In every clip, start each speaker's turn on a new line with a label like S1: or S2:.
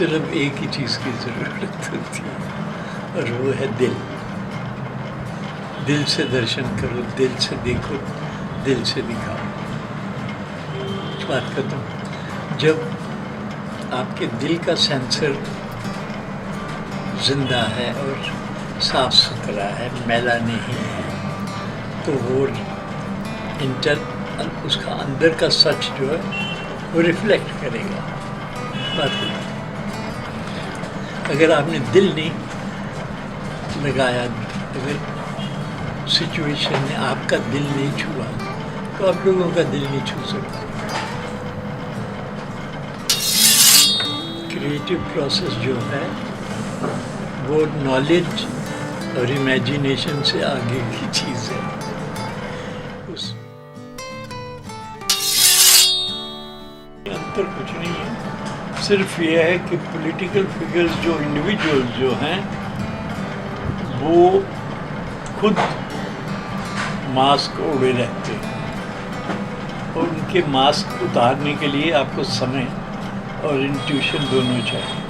S1: सिर्फ एक ही चीज़ की ज़रूरत होती है और वो है दिल। दिल से दर्शन करो, दिल से देखो, दिल से दिखाओ। बात करता हूँ, जब आपके दिल का सेंसर जिंदा है और साफ सुथरा है, मैला नहीं है, तो वो उसका अंदर का सच जो है वो रिफ्लेक्ट करेगा। बात करें, अगर आपने दिल नहीं लगाया, अगर सिचुएशन ने आपका दिल नहीं छुआ, तो आप लोगों का दिल नहीं छू सकता। क्रिएटिव प्रोसेस जो है वो नॉलेज और इमेजिनेशन से आगे की चीज़ है। उस अंतर कुछ नहीं है, सिर्फ ये है कि पॉलिटिकल फिगर्स जो इंडिविजुअल्स जो हैं वो खुद मास्क ओढ़े रहते हैं और उनके मास्क उतारने के लिए आपको समय और इंट्यूशन दोनों चाहिए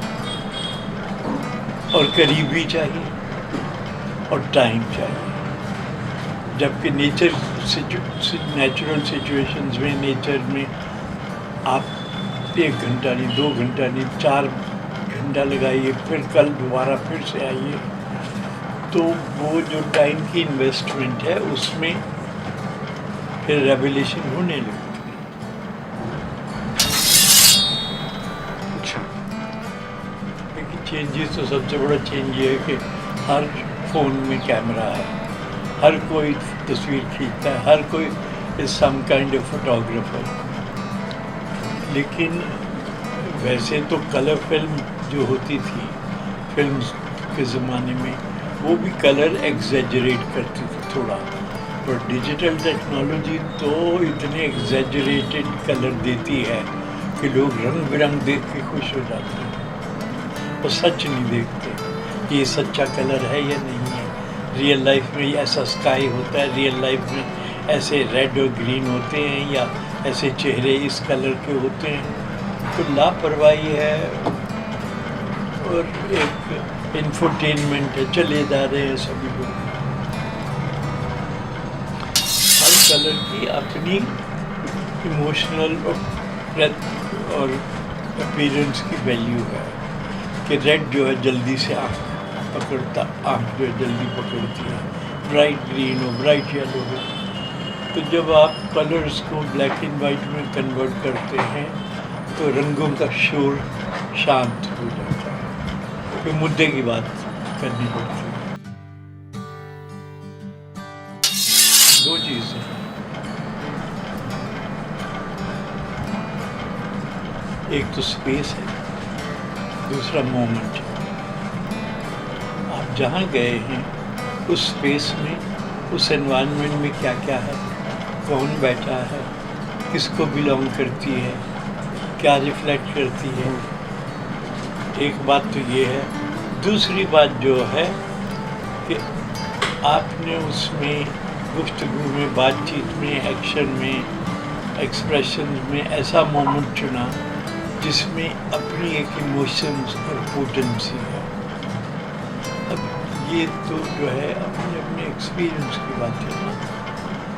S1: और करीबी चाहिए और टाइम चाहिए। जबकि नेचुरल सिचुएशंस में, नेचर में आप 1 घंटा नहीं, 2 घंटा नहीं, 4 घंटा लगाइए, फिर कल दोबारा फिर से आइए, तो वो जो टाइम की इन्वेस्टमेंट है उसमें फिर रेवोल्यूशन होने लगती है। चेंजेस तो सबसे बड़ा चेंज ये है कि हर फ़ोन में कैमरा है, हर कोई तस्वीर खींचता है, हर कोई is some kind of photographer. लेकिन वैसे तो कलर फिल्म जो होती थी फिल्म्स के ज़माने में, वो भी कलर एग्जैजरेट करती थी थोड़ा, पर डिजिटल टेक्नोलॉजी तो इतने एग्जैजरेटेड कलर देती है कि लोग रंग बिरंग देख के खुश हो जाते हैं, वो सच नहीं देखते कि ये सच्चा कलर है या नहीं है। रियल लाइफ में ऐसा स्काई होता है, रियल लाइफ में ऐसे रेड और ग्रीन होते हैं, या ऐसे चेहरे इस कलर के होते हैं। तो लापरवाही है और एक इंफोटेनमेंट है, चले जा रहे हैं सभी लोग। हर कलर की अपनी इमोशनल और अपीयरेंस की वैल्यू है कि रेड जो है जल्दी से आँख जो है जल्दी पकड़ती है, ब्राइट ग्रीन हो, ब्राइट येलो हो। तो जब आप कलर्स को ब्लैक एंड वाइट में कन्वर्ट करते हैं तो रंगों का शोर शांत हो जाता है, फिर मुद्दे की बात करनी पड़ती है। 2 चीज़ें, एक तो स्पेस है, दूसरा मोमेंट है। आप जहाँ गए हैं उस स्पेस में, उस एनवायरनमेंट में क्या क्या है, कौन बैठा है, किसको बिलोंग करती है, क्या रिफ्लेक्ट करती है। एक बात तो ये है। दूसरी बात जो है कि आपने उसमें गुफ्तगू में, बातचीत में, एक्शन में, एक्सप्रेशन में ऐसा मोमेंट चुना जिसमें अपनी एक इमोशंस और पोटेंसी है। अब ये तो जो है अपने अपने एक्सपीरियंस की बात है ना,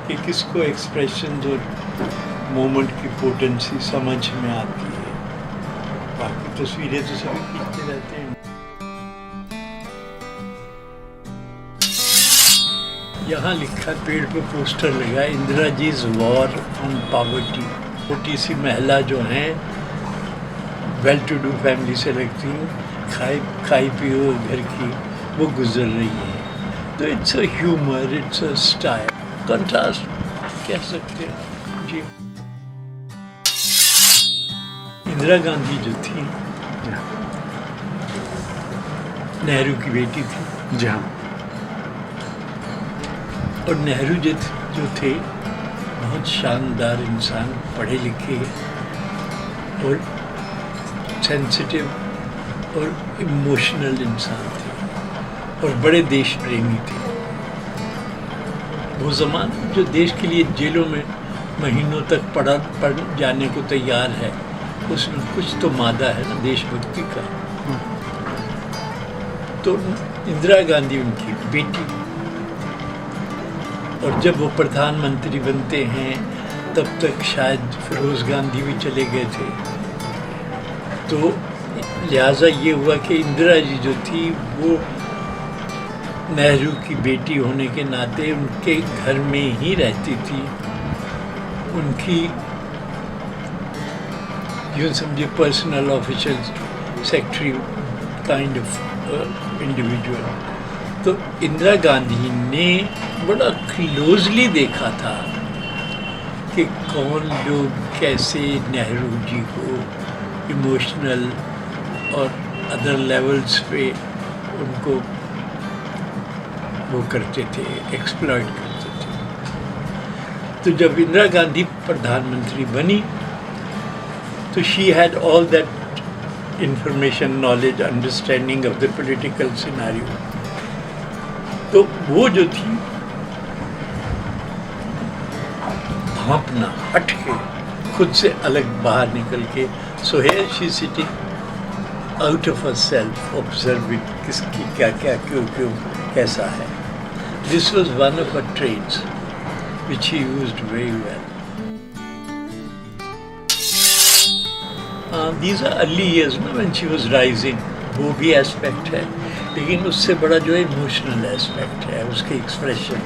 S1: कि किसको एक्सप्रेशंस और मोमेंट की पोटेंसी समझ में आती है। बाकी तस्वीरें तो सभी खींचते रहते हैं। यहाँ लिखा, पेड़ पे पोस्टर लगा, इंदिरा जीज वॉर ऑन पॉवर्टी। छोटी सी महिला जो हैं, वेल टू डू फैमिली से लगती हैं, खाई पियो घर की, वो गुजर रही है। तो it's a humour, it's a style, contrast कह सकते हैं जी। इंदिरा गांधी जो थी, नेहरू की बेटी थी।
S2: जी हाँ।
S1: और नेहरू जो थे बहुत शानदार इंसान, पढ़े लिखे और सेंसिटिव और इमोशनल इंसान थे और बड़े देश प्रेमी थे। वो ज़माना जो देश के लिए जेलों में महीनों तक पड़ जाने को तैयार है, उसमें कुछ तो मादा है ना देशभक्ति का। तो इंदिरा गांधी उनकी बेटी, और जब वो प्रधानमंत्री बनते हैं तब तक शायद फिरोज गांधी भी चले गए थे। तो लिहाजा ये हुआ कि इंदिरा जी जो थी वो नेहरू की बेटी होने के नाते उनके घर में ही रहती थी। उनकी यूँ समझे personal official secretary kind of individual. तो इंदिरा गांधी ने बड़ा क्लोजली देखा था कि कौन लोग कैसे नेहरू जी को इमोशनल और अदर लेवल्स पे उनको वो करते थे, एक्सप्लॉइट करते थे। तो जब इंदिरा गांधी प्रधानमंत्री बनी तो she had all that information, knowledge, understanding of the political scenario. तो वो जो थी भापना, हट के खुद से अलग बाहर निकल के, so here she sitting out of her self, observing किसकी क्या क्या क्यों क्यों कैसा है। This was one of her trades which he used very well. These are early years ना व्हेन शी वाज राइजिंग, वो भी एस्पेक्ट है, लेकिन उससे बड़ा जो है इमोशनल एस्पेक्ट है, उसके एक्सप्रेशन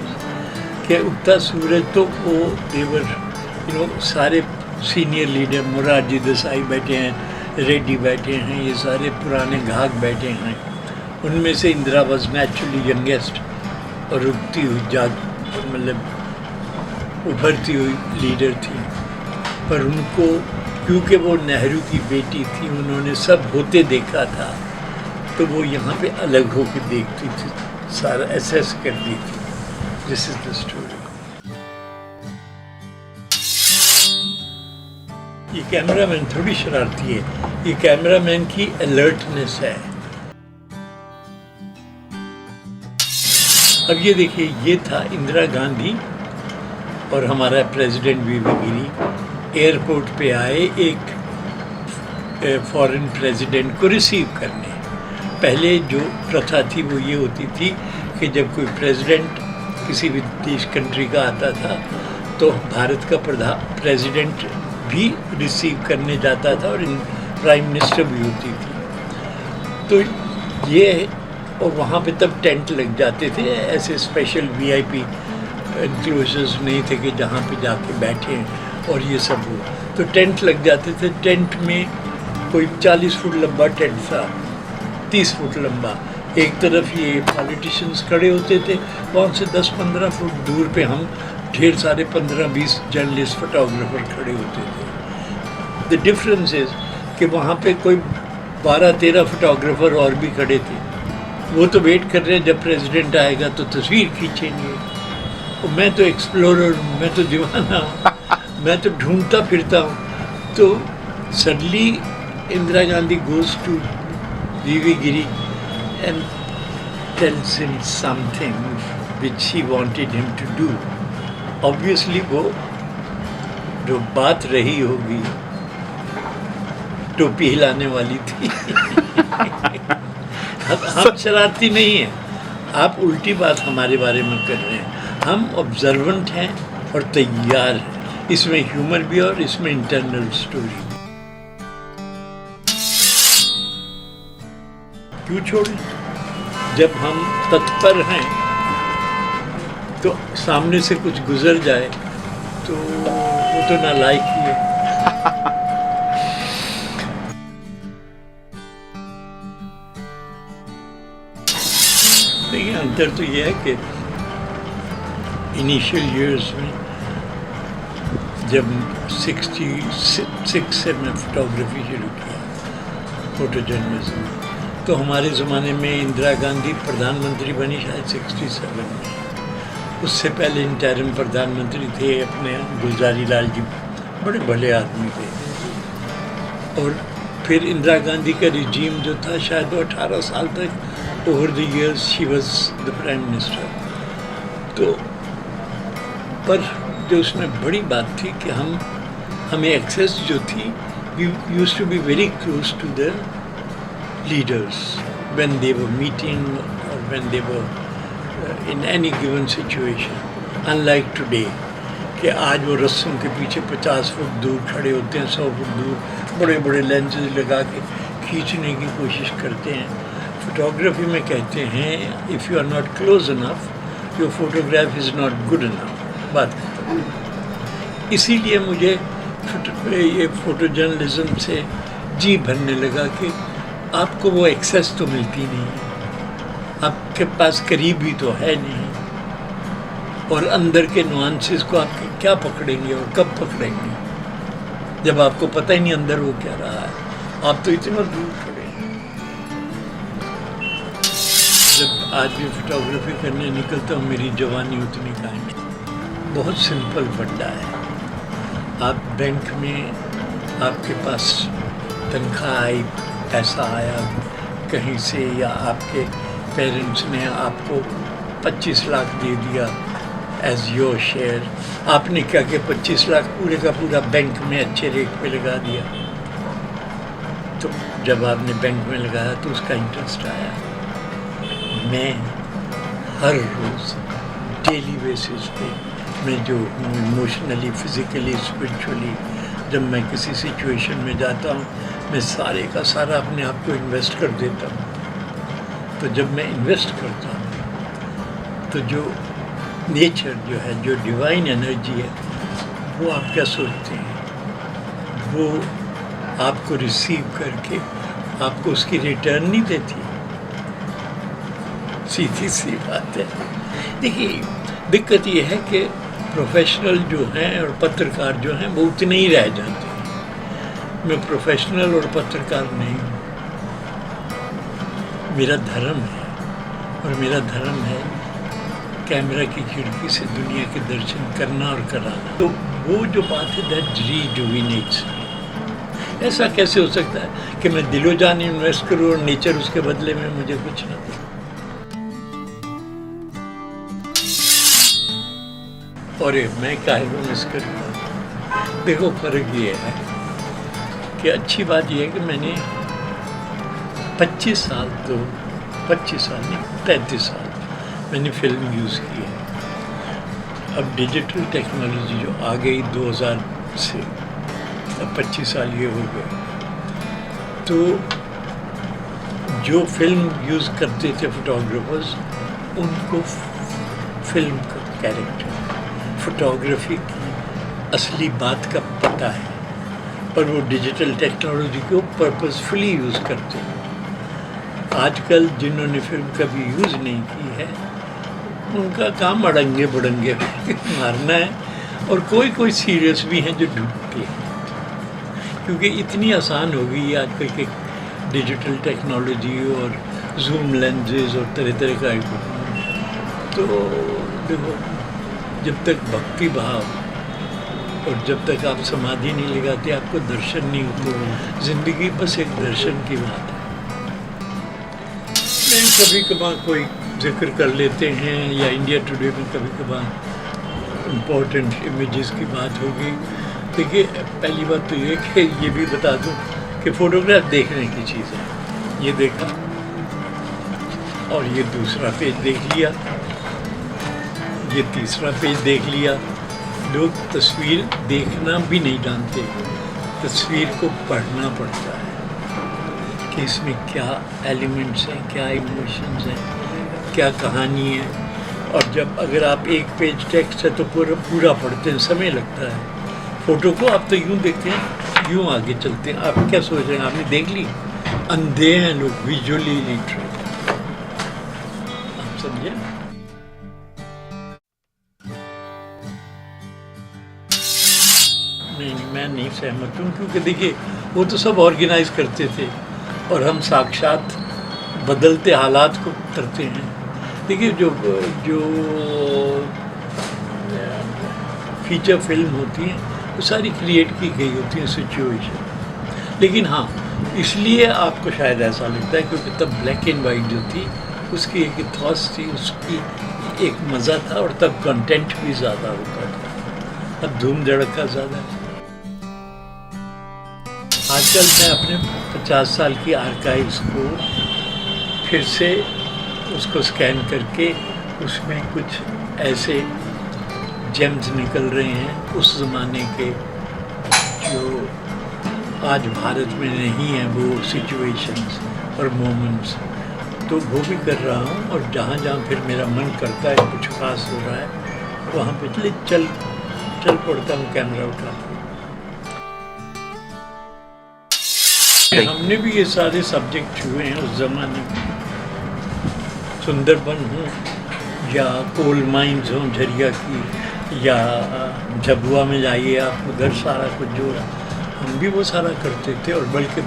S1: के। उगता सूरज तो वो देवर सारे सीनियर लीडर, मोरारजी देसाई बैठे हैं, रेड्डी बैठे हैं, ये सारे पुराने घाक बैठे हैं। उनमें से इंदिरा वॉज नेचुरली यंगेस्ट और उगती हुई मतलब उभरती हुई लीडर थी। पर उनको क्योंकि वो नेहरू की बेटी थी, उन्होंने सब होते देखा था, तो वो यहाँ पे अलग होकर देखती थी, सारा एसेस करती थी। This is the story. ये कैमरामैन थोड़ी शरारती है, ये कैमरामैन की अलर्टनेस है। अब ये देखिए, ये था इंदिरा गांधी और हमारा प्रेसिडेंट वीवी गिरी एयरपोर्ट पे आए एक फॉरेन प्रेसिडेंट को रिसीव करने। पहले जो प्रथा थी वो ये होती थी कि जब कोई प्रेसिडेंट किसी भी देश कंट्री का आता था तो भारत का प्रेसिडेंट भी रिसीव करने जाता था और प्राइम मिनिस्टर भी होती थी। तो ये, और वहाँ पे तब टेंट लग जाते थे, ऐसे स्पेशल वीआईपी एनक्लोजर्स नहीं थे कि जहाँ पे जाके बैठे और ये सब हो, तो टेंट लग जाते थे। टेंट में कोई 40 फुट लंबा टेंट था, 30 फुट लंबा। एक तरफ ये पॉलिटिशियंस खड़े होते थे, वहाँ से 10-15 फुट दूर पे हम ढेर सारे 15-20 जर्नलिस्ट, फोटोग्राफर खड़े होते थे। द डिफरेंस इज कि वहाँ पे कोई 12-13 फोटोग्राफर और भी खड़े थे। वो तो वेट कर रहे हैं जब प्रेसिडेंट आएगा तो तस्वीर खींचेंगे। और मैं तो एक्सप्लोरर हूँ, मैं तो दीवाना हूँ, मैं तो ढूंढता फिरता हूँ। तो suddenly Indira Gandhi goes to VV Giri and tells him something which he wanted him to do. Obviously वो जो बात रही होगी टोपी हिलाने वाली थी। हम शरारती नहीं हैं, आप उल्टी बात हमारे बारे में कर रहे हैं। हम ऑब्जर्वेंट हैं और तैयार हैं। इसमें ह्यूमर भी और इसमें इंटरनल स्टोरी। क्यों छोड़ें? जब हम तत्पर हैं तो सामने से कुछ गुजर जाए तो वो तो नालायक ही है। देखिए, अंतर तो ये है कि इनिशियल इयर्स में जब 66 से मैं फोटोग्राफी शुरू किया, फोटो जर्नलिज्म, तो हमारे ज़माने में इंदिरा गांधी प्रधानमंत्री बनी शायद 67 में। उससे पहले इंटरिम प्रधानमंत्री थे अपने गुलजारी लाल जी, बड़े भले आदमी थे। और फिर इंदिरा गांधी का रिजीम जो था शायद वो 18 साल तक, over the years she was the prime minister. तो पर जो उसमें बड़ी बात थी कि हमें एक्सेस जो थी we used to be very close to the leaders when they were meeting or when they were in any given situation. Unlike today, कि आज वो रस्सों के पीछे 50 फुट दूर खड़े होते हैं, 100 फुट दूर, बड़े बड़े लेंसेज लगा के खींचने की कोशिश करते हैं। फोटोग्राफी में कहते हैं if you are not close enough your photograph is not good enough. बात इसीलिए मुझे ये फ़ोटो जर्नलिज्म से जी भरने लगा कि आपको वो एक्सेस तो मिलती नहीं है, आपके पास करीबी तो है नहीं, और अंदर के नुआंसेस को आप क्या पकड़ेंगे और कब पकड़ेंगे जब आपको पता ही नहीं अंदर वो क्या रहा है, आप तो इतना दूर खड़े हैं। जब आज भी फोटोग्राफी करने निकलता हूँ मेरी जवानी उतनी कायम। बहुत सिंपल फंडा है, आप बैंक में आपके पास तनख्वाह आई, पैसा आया कहीं से, या आपके पेरेंट्स ने आपको 25 लाख दे दिया एज योर शेयर, आपने क्या किया 25 लाख पूरे का पूरा बैंक में अच्छे रेट पे लगा दिया। तो जब आपने बैंक में लगाया तो उसका इंटरेस्ट आया। मैं हर रोज़ डेली बेसिस पे मैं जो हूँ इमोशनली, फिज़िकली, स्पिरिचुअली, जब मैं किसी सिचुएशन में जाता हूँ मैं सारे का सारा अपने आप को इन्वेस्ट कर देता हूँ। तो जब मैं इन्वेस्ट करता हूँ तो जो नेचर जो है, जो डिवाइन एनर्जी है, वो आप क्या सोचते हैं, वो आपको रिसीव करके आपको उसकी रिटर्न नहीं देती। सीधी सी बात है। देखिए दिक्कत ये है कि प्रोफेशनल जो हैं और पत्रकार जो हैं वो उतने ही रह जाते हैं। मैं प्रोफेशनल और पत्रकार नहीं हूँ, मेरा धर्म है, और मेरा धर्म है कैमरा की खिड़की से दुनिया के दर्शन करना और कराना। तो वो जो बात है दैट रिजुविनेट्स। ऐसा कैसे हो सकता है कि मैं दिलो जान इन्वेस्ट करूँ और नेचर उसके बदले में मुझे कुछ ना दे। और मैं काहे को मिस करूँगा। देखो फर्क ये है कि अच्छी बात यह है कि मैंने 25 साल तो 25 साल नहीं 35 साल मैंने फिल्म यूज़ की है। अब डिजिटल टेक्नोलॉजी जो आ गई 2000 से, अब 25 साल ये हो गए, तो जो फिल्म यूज़ करते थे फोटोग्राफर्स, उनको फिल्म का कैरेक्टर, फोटोग्राफी की असली बात का पता है, और वो डिजिटल टेक्नोलॉजी को पर्पसफुली यूज़ करते हैं। आजकल जिन्होंने फिल्म कभी यूज़ नहीं की है उनका काम अड़ंगे बड़ंगे मारना है, और कोई कोई सीरियस भी हैं जो ढूंढते हैं, क्योंकि इतनी आसान हो गई है आजकल के डिजिटल टेक्नोलॉजी और जूम लेंसेज और तरह तरह का इक्विपमेंट। तो देखो जब तक भक्ति भाव और जब तक आप समाधि नहीं लगाते आपको दर्शन नहीं होते। ज़िंदगी बस एक दर्शन की बात है। नहीं, कभी कभार कोई जिक्र कर लेते हैं, या इंडिया टुडे में कभी कभार इम्पोर्टेंट इमेजेस की बात होगी। देखिए पहली बात तो ये कि ये भी बता दूं कि फ़ोटोग्राफ देखने की चीज़ है। ये देखा और ये दूसरा पेज देख लिया, ये तीसरा पेज देख लिया। लोग तस्वीर देखना भी नहीं जानते, तस्वीर को पढ़ना पड़ता है कि इसमें क्या एलिमेंट्स हैं, क्या इमोशंस हैं, क्या कहानी है। और जब अगर आप एक पेज टेक्स्ट है तो पूरा पढ़ते हैं, समय लगता है। फ़ोटो को आप तो यूँ देखते हैं, यूँ आगे चलते हैं। आप क्या सोच रहे हैं, आपने देख ली? अंधे हैं लोग, विजुअली इलिटरेट। आप समझे? नहीं, मैं नहीं सहमत हूँ, क्योंकि देखिए वो तो सब ऑर्गेनाइज करते थे और हम साक्षात बदलते हालात को करते हैं। देखिए जो फीचर फिल्म होती हैं वो सारी क्रिएट की गई होती हैं सिचुएशन। लेकिन हाँ, इसलिए आपको शायद ऐसा लगता है क्योंकि तब ब्लैक एंड वाइट जो थी उसकी एक थॉट्स थी, उसकी एक मज़ा था, और तब कंटेंट भी ज़्यादा होता था। अब धूम धड़का ज़्यादा है। आजकल मैं अपने 50 साल की आर्काइव्स को फिर से उसको स्कैन करके उसमें कुछ ऐसे जेम्स निकल रहे हैं उस ज़माने के जो आज भारत में नहीं है, वो सिचुएशंस और मोमेंट्स, तो वो भी कर रहा हूँ। और जहाँ जहाँ फिर मेरा मन करता है कुछ खास हो रहा है वहाँ पे चल पड़ता हूँ कैमरा उठा के। हमने भी ये सारे सब्जेक्ट छुए हैं उस ज़माने में, सुंदरबन हो या कोल माइंस हो झरिया की, या झबुआ में जाइए आप, उधर सारा कुछ जो हम भी वो सारा करते थे, और बल्कि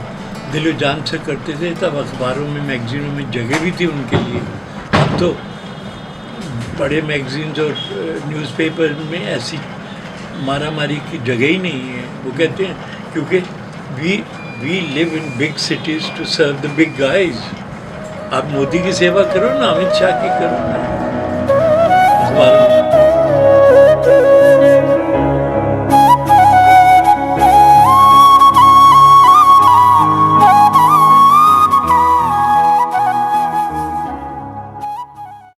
S1: दिलो जान से करते थे। तब अखबारों में मैगजीनों में जगह भी थी उनके लिए। अब तो बड़े मैगजीन्स और न्यूज़पेपर में ऐसी मारामारी की जगह ही नहीं है। वो कहते हैं क्योंकि we live in big cities to serve the big guys. आप मोदी की सेवा करो ना, अमित शाह की करो ना।